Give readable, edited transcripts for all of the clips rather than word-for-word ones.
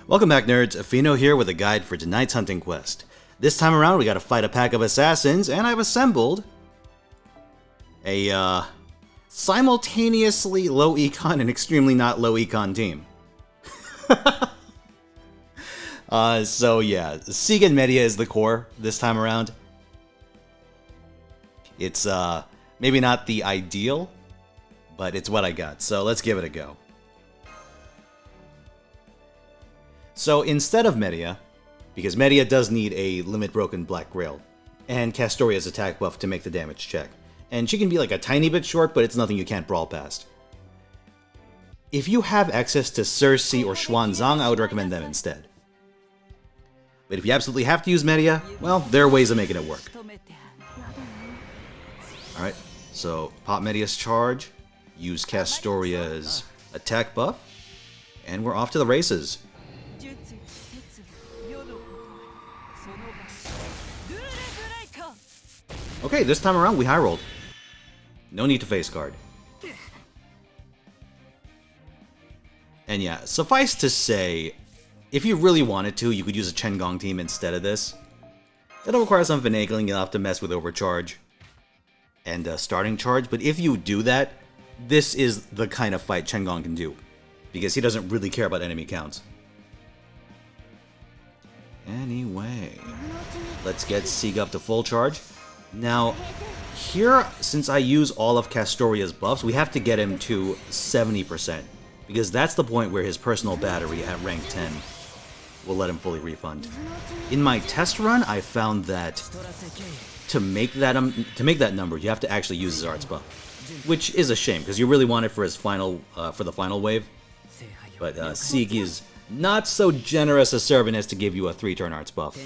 Welcome back, nerds. Fino here with a guide for tonight's hunting quest. This time around, we gotta fight a pack of assassins, and I've assembled a simultaneously low econ and extremely not low econ team. So yeah, Sieg and Media is the core this time around. It's maybe not the ideal, but it's what I got, so let's give it a go. So instead of Media, because Media does need a limit broken Black Grail, and Castoria's attack buff to make the damage check. And she can be like a tiny bit short, but it's nothing you can't brawl past. If you have access to Cersei or Xuanzang, I would recommend them instead. But if you absolutely have to use Media, well, there are ways of making it work. Alright, so pop Media's charge, use Castoria's attack buff, and we're off to the races. Okay, this time around we high rolled. No need to face guard. And yeah, suffice to say, if you really wanted to, you could use a Gong team instead of this. It'll require some finagling, you'll have to mess with overcharge and starting charge, but if you do that, this is the kind of fight Gong can do, because he doesn't really care about enemy counts. Anyway, let's get Sieg up to full charge. Now, here, since I use all of Castoria's buffs, we have to get him to 70%, because that's the point where his personal battery at rank 10 will let him fully refund. In my test run, I found that to make that number, you have to actually use his arts buff, which is a shame, because you really want it for his final, for the final wave. But Sieg is not so generous a servant as to give you a 3-turn arts buff.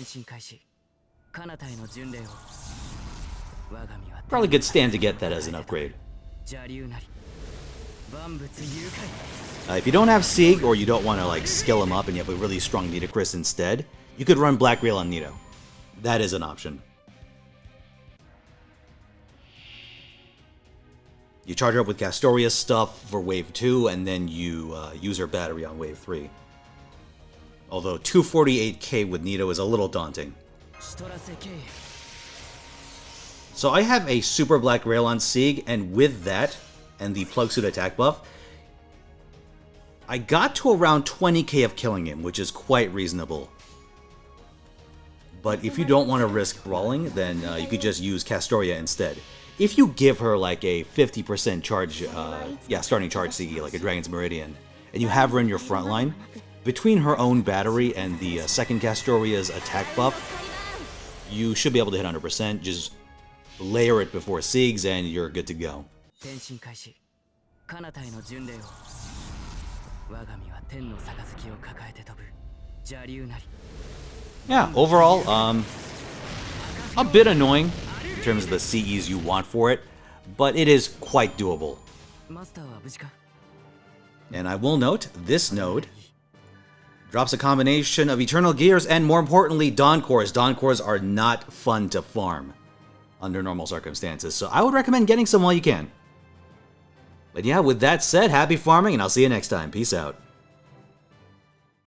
Probably could stand to get that as an upgrade. If you don't have Sieg, or you don't want to like skill him up and you have a really strong Nitocris instead, you could run Black Grail on Nito. That is an option. You charge her up with Castoria's stuff for wave 2, and then you use her battery on wave 3. Although 248k with Nito is a little daunting. So I have a super Black Grail on Sieg, and with that, and the Plug Suit attack buff, I got to around 20k of killing him, which is quite reasonable. But if you don't want to risk brawling, then you could just use Castoria instead. If you give her like a 50% charge, starting charge CE, like a Dragon's Meridian, and you have her in your front line, between her own battery and the second Castoria's attack buff, you should be able to hit 100%. Just layer it before Sieg's and you're good to go. Yeah, overall, a bit annoying in terms of the CEs you want for it, but it is quite doable. And I will note, this node drops a combination of Eternal Gears and, more importantly, Dawn Cores. Dawn Cores are not fun to farm under normal circumstances, so I would recommend getting some while you can. But yeah, with that said, happy farming, and I'll see you next time. Peace out.